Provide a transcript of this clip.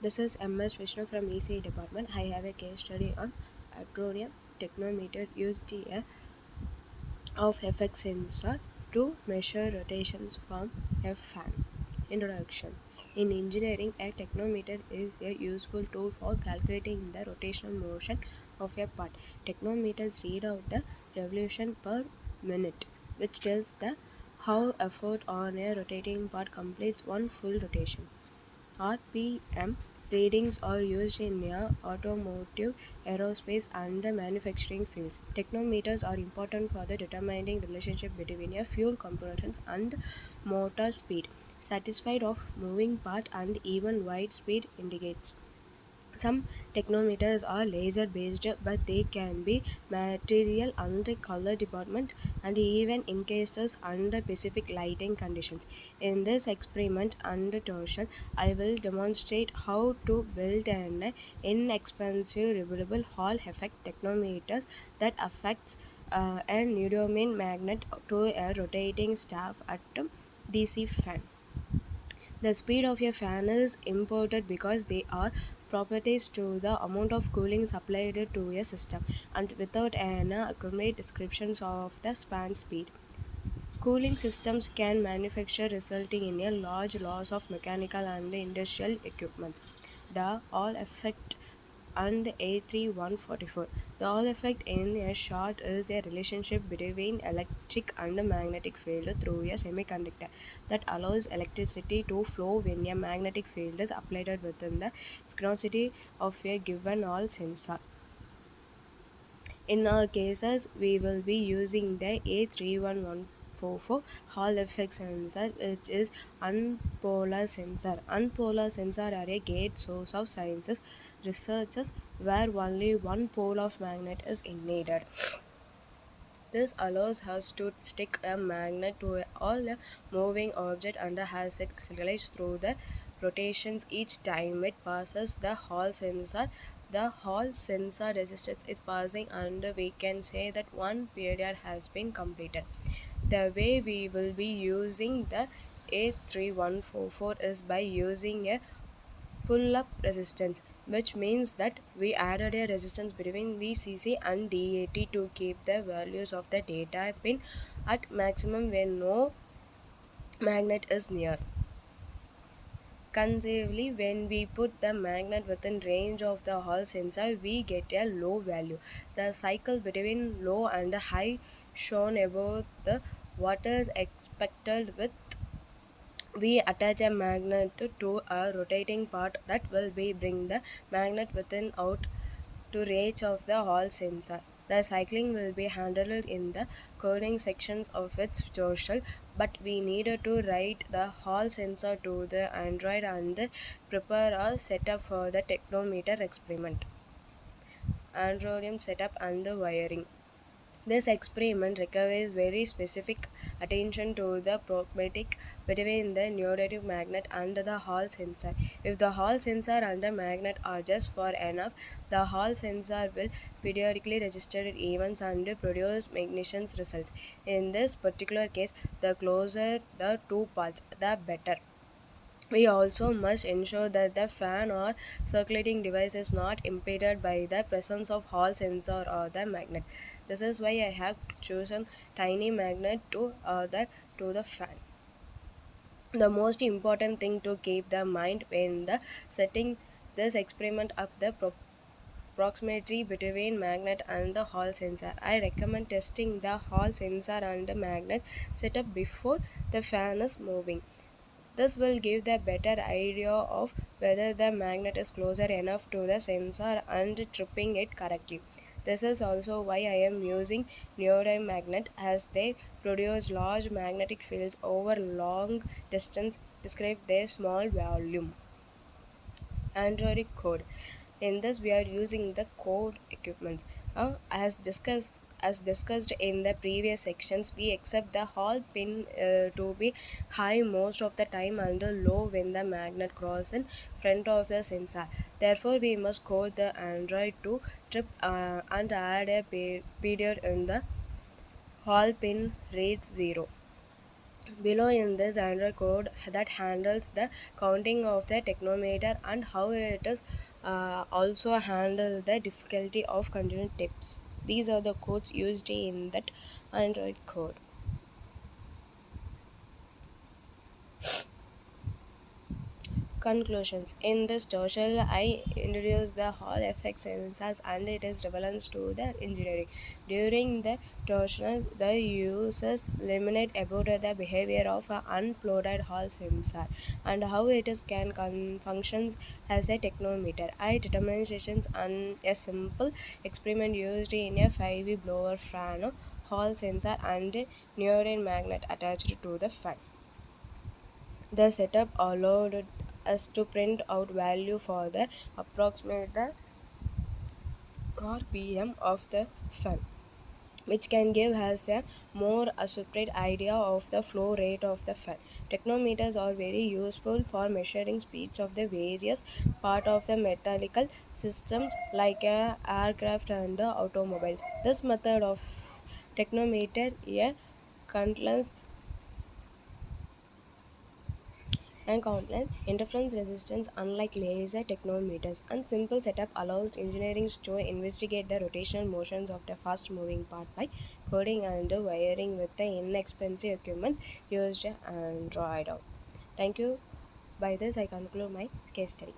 This is MS Vishnu from ECE department. I have a case study on ARDUINO tachometer used of FX sensor to measure rotations from a fan. Introduction. In engineering, a tachometer is a useful tool for calculating the rotational motion of a part. Tachometers read out the revolution per minute, which tells the how effort on a rotating part completes one full rotation. RPM readings are used in automotive, aerospace, and the manufacturing fields. Tachometers are important for the determining relationship between a fuel components and motor speed, satisfied of moving part, and even wide speed indicates. Some tachometers are laser based, but they can be material under color department and even encased under specific lighting conditions. In this experiment under torsion, I will demonstrate how to build an inexpensive removable Hall effect tachometers that affects a neodymium magnet to a rotating staff at a DC fan. The speed of a fan is important because they are properties to the amount of cooling supplied to a system, and without an accurate descriptions of the fan speed, cooling systems can manufacture resulting in a large loss of mechanical and industrial equipment. The Hall effect and A3144. The Hall effect, in a short, is a relationship between electric and magnetic field through a semiconductor that allows electricity to flow when a magnetic field is applied within the frequency of a given Hall sensor. In our cases, we will be using the A3144 Hall effect sensor, which is unpolar sensor. Unpolar sensor are a great source of sciences researches where only one pole of magnet is needed. This allows us to stick a magnet to all a moving object and has it circulates through the rotations each time it passes the Hall sensor. The Hall sensor resistance is passing, and we can say that one period has been completed. The way we will be using the A3144 is by using a pull-up resistance, which means that we added a resistance between VCC and DAT to keep the values of the data pin at maximum when no magnet is near. Conversely, when we put the magnet within range of the Hall sensor, we get a low value. The cycle between low and high shown above the what is expected with we attach a magnet to a rotating part that will be bring the magnet within out to range of the Hall sensor. The cycling will be handled in the coding sections of its tutorial, but we needed to write the Hall sensor to the Android and prepare a setup for the tachometer experiment. Android setup and the wiring. This experiment requires very specific attention to the property between the neodymium magnet and the Hall sensor. If the Hall sensor and the magnet are just far enough, the Hall sensor will periodically register events and produce magnesium results. In this particular case, the closer the two parts, the better. We also must ensure that the fan or circulating device is not impeded by the presence of Hall sensor or the magnet. This is why I have chosen tiny magnet to the fan. The most important thing to keep the mind when the setting this experiment up the proximity between magnet and the Hall sensor. I recommend testing the Hall sensor and the magnet setup before the fan is moving. This will give the better idea of whether the magnet is closer enough to the sensor and tripping it correctly. This is also why I am using neodymium magnet, as they produce large magnetic fields over long distance despite their small volume. Android code. In this, we are using the code equipment. As discussed in the previous sections, we accept the Hall pin to be high most of the time and low when the magnet crosses in front of the sensor. Therefore, we must code the Android to trip and add a period in the Hall pin reads 0. Below in this Android code that handles the counting of the technometer and how it is also handle the difficulty of continuous tips. These are the codes used in that Android code. Conclusions. In this tutorial, I introduced the Hall effect sensors and its relevance to the engineering. During the tutorial, the users eliminate about the behavior of an unplotted Hall sensor and how it is functions as a technometer. I determinations on a simple experiment used in a 5V blower fan, Hall sensor and a neodymium magnet attached to the fan. The setup allowed us to print out value for the approximate the RPM of the fan, which can give us a more accurate idea of the flow rate of the fan. Technometers are very useful for measuring speeds of the various part of the mechanical systems like aircraft and automobiles. This method of technometer contains and countless interference resistance unlike laser technometers, and simple setup allows engineers to investigate the rotational motions of the fast moving part by coding and wiring with the inexpensive equipment used Android. Thank you. By this I conclude my case study.